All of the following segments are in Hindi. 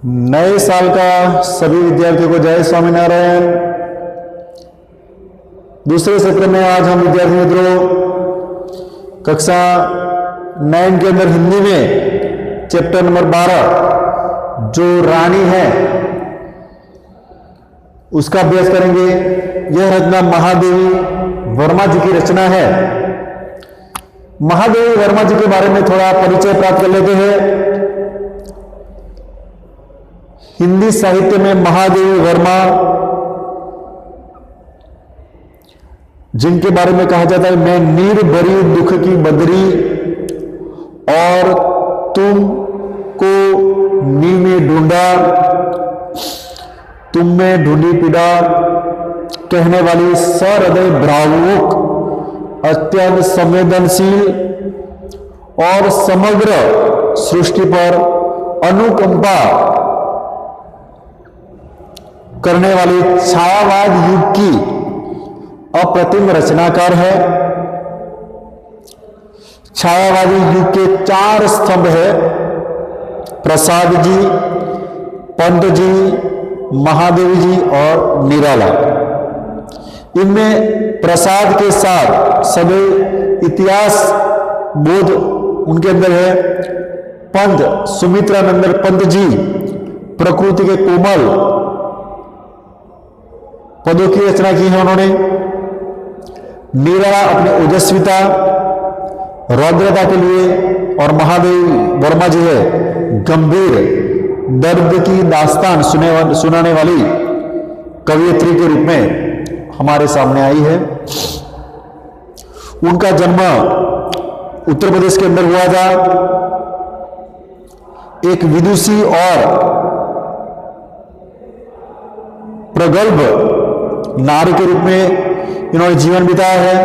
नए साल का सभी विद्यार्थियों को जय स्वामीनारायण। दूसरे सत्र में आज हम विद्यार्थी मित्रों कक्षा 9 के अंदर हिंदी में चैप्टर नंबर 12 जो रानी है उसका अभ्यास करेंगे। यह रचना महादेवी वर्मा जी की रचना है। महादेवी वर्मा जी के बारे में थोड़ा परिचय प्राप्त कर लेते हैं। हिंदी साहित्य में महादेवी वर्मा जिनके बारे में कहा जाता है मैं नीर भरी दुख की बदरी और तुम को नी में ढूंढा तुम में ढूंढी पीड़ा कहने वाली सहृदय भावुक अत्यंत संवेदनशील और समग्र सृष्टि पर अनुकंपा करने वाली छायावाद युग की अप्रतिम रचनाकार है। छायावादी युग के 4 स्तंभ है, प्रसाद जी, पंत जी, महादेवी जी और निराला। इनमें प्रसाद के साथ सभी इतिहास बोध उनके अंदर है। पंत सुमित्रानंद पंत जी प्रकृति के कोमल पदों की रचना की है उन्होंने। निराला अपने ओजस्विता रौद्रता के लिए और महादेव वर्मा जी है गंभीर दर्द की दास्तान सुनाने वाली कवयित्री के रूप में हमारे सामने आई है। उनका जन्म उत्तर प्रदेश के अंदर हुआ था। एक विदुषी और प्रगल्भ नारी के रूप में इन्होंने जीवन बिताया है।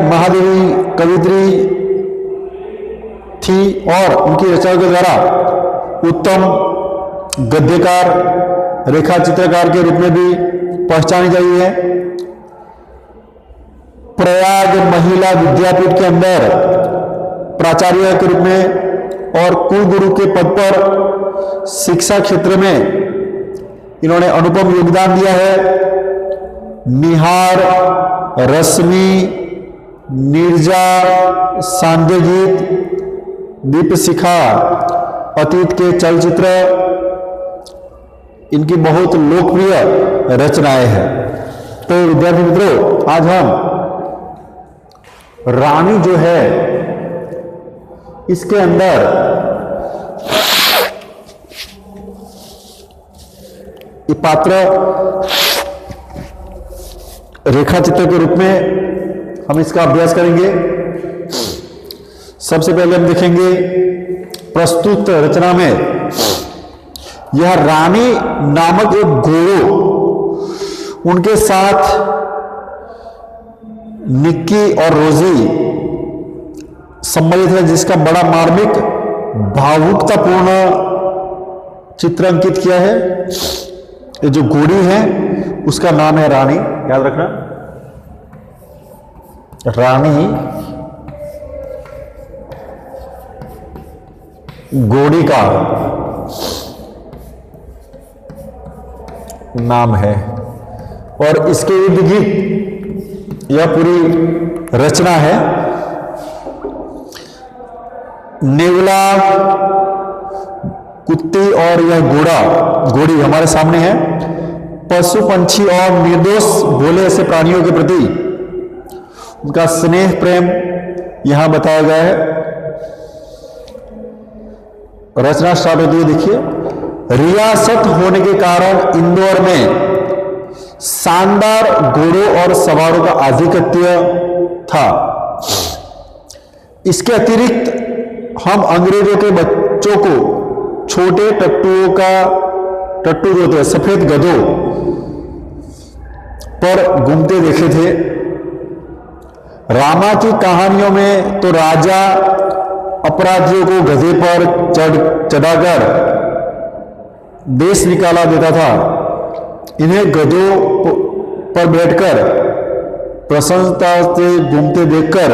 महादेवी कवित्री थी और उनकी रचनाओं के द्वारा उत्तम गद्यकार रेखा चित्रकार के रूप में भी पहचानी गई है। प्रयाग महिला विद्यापीठ के अंदर प्राचार्य के रूप में और कुलगुरु के पद पर शिक्षा क्षेत्र में इन्होंने अनुपम योगदान दिया है। निहार, रश्मि, नीरजा, सांध्यगीत, दीपशिखा, अतीत के चलचित्र इनकी बहुत लोकप्रिय रचनाएं हैं। तो विद्यार्थी मित्रों आज हम रानी जो है इसके अंदर ये पात्र रेखा चित्र के रूप में हम इसका अभ्यास करेंगे। सबसे पहले हम देखेंगे प्रस्तुत रचना में यह रानी नामक एक घोड़ो उनके साथ निक्की और रोजी संबंधित है जिसका बड़ा मार्मिक भावुकतापूर्ण चित्र अंकित किया है। ये जो घोड़ी है उसका नाम है रानी, याद रखना रानी घोड़ी का नाम है और इसके इर्द गिर्द यह पूरी रचना है। नेवला, कुत्ती और यह घोड़ी हमारे सामने है। पशु पंछी और निर्दोष भोले ऐसे प्राणियों के प्रति उनका स्नेह प्रेम यहां बताया गया है। रचना स्टार्ट होती है, देखिए। रियासत होने के कारण इंदौर में शानदार घोड़ों और सवारों का आधिपत्य था। इसके अतिरिक्त हम अंग्रेजों के बच्चों को छोटे टट्टू जो होते सफेद गधों पर घूमते देखे थे। रामा की कहानियों में तो राजा अपराधियों को गधे पर चढ़ाकर देश निकाला देता था। इन्हें गधों पर बैठकर प्रसन्नता से घूमते देखकर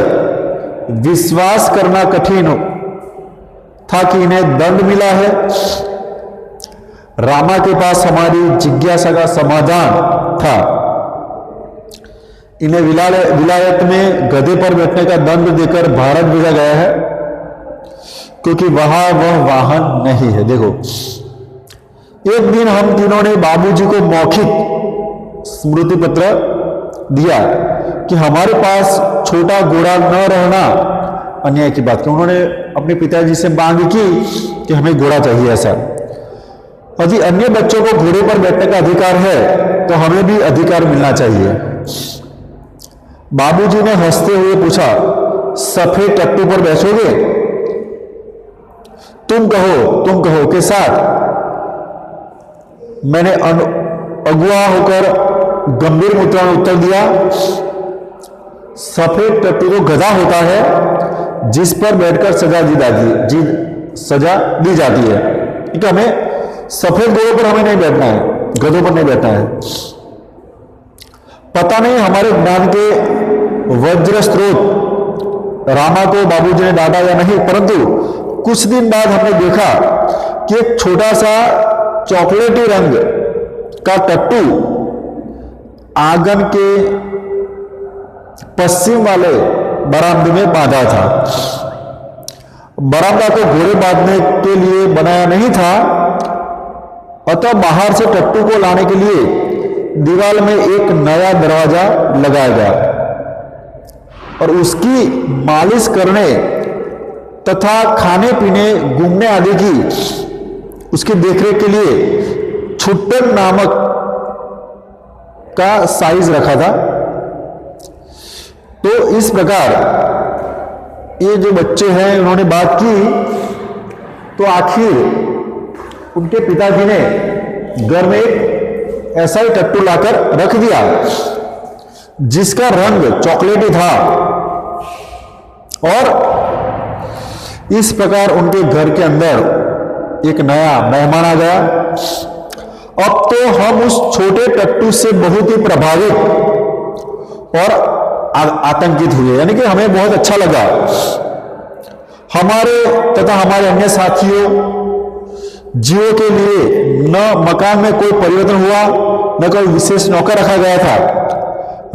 विश्वास करना कठिन था कि इन्हें दंड मिला है। रामा के पास हमारी जिज्ञासा का समाधान था। इन्हें विलायत में गधे पर बैठने का दंड देकर भारत भेजा गया है, क्योंकि वहां वह वाहन नहीं है। देखो, एक दिन हम तीनों ने बाबूजी को मौखिक स्मृति पत्र दिया कि हमारे पास छोटा घोड़ा न रहना अन्याय की बात की। उन्होंने अपने पिताजी से मांग की कि हमें घोड़ा चाहिए। ऐसा यदि अन्य बच्चों को घोड़े पर बैठने का अधिकार है तो हमें भी अधिकार मिलना चाहिए। बाबूजी ने हंसते हुए पूछा, सफेद टट्टू पर बैठोगे? तुम कहो के साथ मैंने अगुआ होकर गंभीर मुद्रा में उत्तर दिया, सफेद टट्टू तो गधा होता है जिस पर बैठकर सजा दी जाती है। क्योंकि हमें सफेद घोड़ों पर हमें नहीं बैठना है, गधों पर नहीं बैठना है। पता नहीं हमारे ज्ञान के वज्र स्रोत रामा को बाबूजी ने डांटा या नहीं, परंतु कुछ दिन बाद हमने देखा कि एक छोटा सा चॉकलेटी रंग का टट्टू आंगन के पश्चिम वाले बरामदे में बांधा था। बरामदा को घोड़े बांधने के लिए बनाया नहीं था, अतः बाहर से टट्टू को लाने के लिए दीवार में एक नया दरवाजा लगाया गया और उसकी मालिश करने तथा खाने पीने, घूमने आदि की उसकी देखरेख के लिए छुट्टन नामक का साइज रखा था। तो इस प्रकार ये जो बच्चे हैं उन्होंने बात की, तो आखिर उनके पिताजी ने घर में एक ऐसा ही टट्टू लाकर रख दिया जिसका रंग चॉकलेटी था, और इस प्रकार उनके घर के अंदर एक नया मेहमान आ गया। अब तो हम उस छोटे टट्टू से बहुत ही प्रभावित और आतंकित हुए, यानी कि हमें बहुत अच्छा लगा। हमारे तथा हमारे अन्य साथियों जीवों के लिए न मकान में कोई परिवर्तन हुआ, न कोई विशेष नौकर रखा गया था।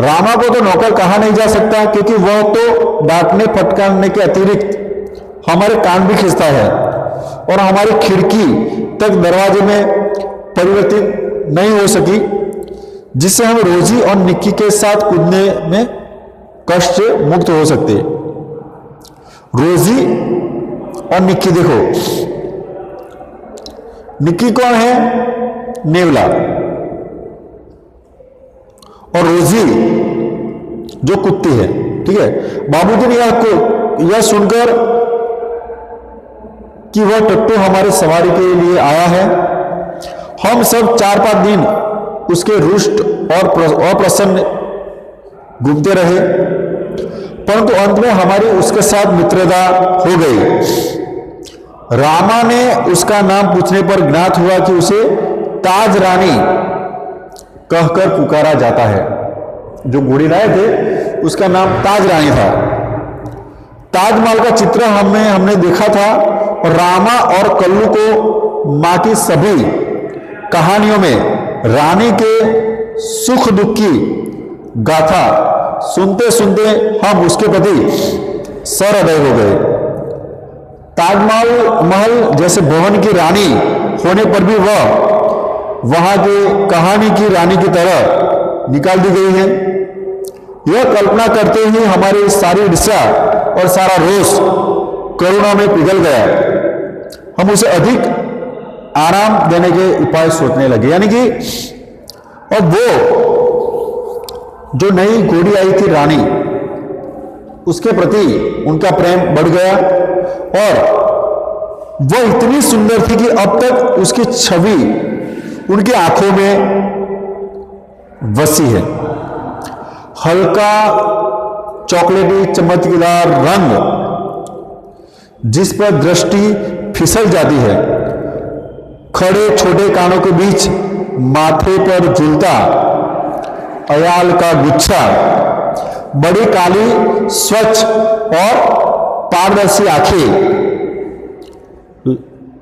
रामा को तो नौकर कहा नहीं जा सकता, क्योंकि वह तो डांटने फटकारने के अतिरिक्त हमारे कान भी खींचता है और हमारी खिड़की तक दरवाजे में परिवर्तित नहीं हो सकी, जिससे हम रोजी और निक्की के साथ कूदने में कष्ट से मुक्त हो सकते। रोजी और निक्की, देखो निक्की कौन है? नेवला, और रोजी जो कुत्ती है। ठीक है, बाबूजी ने यह सुनकर कि वह टट्टू हमारे सवारी के लिए आया है, हम सब 4-5 दिन उसके रुष्ट और अप्रसन्न घूमते रहे, परंतु अंत में हमारी उसके साथ मित्रता हो गई। रामा ने उसका नाम पूछने पर ज्ञात हुआ कि उसे ताज रानी कहकर पुकारा जाता है। जो घोड़ी लाए थे उसका नाम ताज रानी था। ताजमहल का चित्र हमने देखा था, और रामा और कल्लू को मां की सभी कहानियों में रानी के सुख दुख की गाथा सुनते सुनते हम उसके प्रति सहृदय हो गए। ताजमहल जैसे भवन की रानी होने पर भी वह वहां के कहानी की रानी की तरह निकाल दी गई है। यह कल्पना करते ही हमारी सारी ईर्ष्या और सारा रोष करुणा में पिघल गया। हम उसे अधिक आराम देने के उपाय सोचने लगे, यानी कि अब वो जो नई घोड़ी आई थी रानी, उसके प्रति उनका प्रेम बढ़ गया, और वह इतनी सुंदर थी कि अब तक उसकी छवि उनकी आंखों में बसी है। हल्का चॉकलेटी चमकदार रंग जिस पर दृष्टि फिसल जाती है, खड़े छोटे कानों के बीच माथे पर झूलता अयाल का गुच्छा, बड़ी काली स्वच्छ और पारदर्शी आंखें,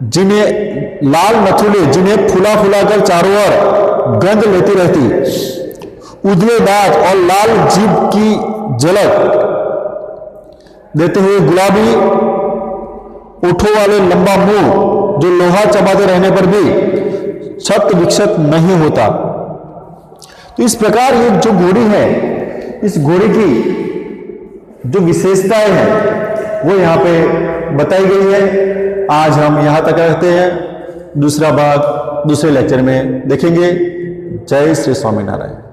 जिन्हें लाल नथुले, जिन्हें फुला फुला कर चारों ओर गंध लेती रहती, उजले दांत और लाल जीभ की झलक देते हुए गुलाबी ओठों वाले लंबा मुंह जो लोहा चबाते रहने पर भी क्षत विक्षत नहीं होता। तो इस प्रकार ये जो घोड़ी है, इस घोड़ी की जो विशेषताएं हैं वो यहाँ पे बताई गई है। आज हम यहाँ तक रखते हैं, दूसरा भाग दूसरे लेक्चर में देखेंगे। जय श्री स्वामीनारायण।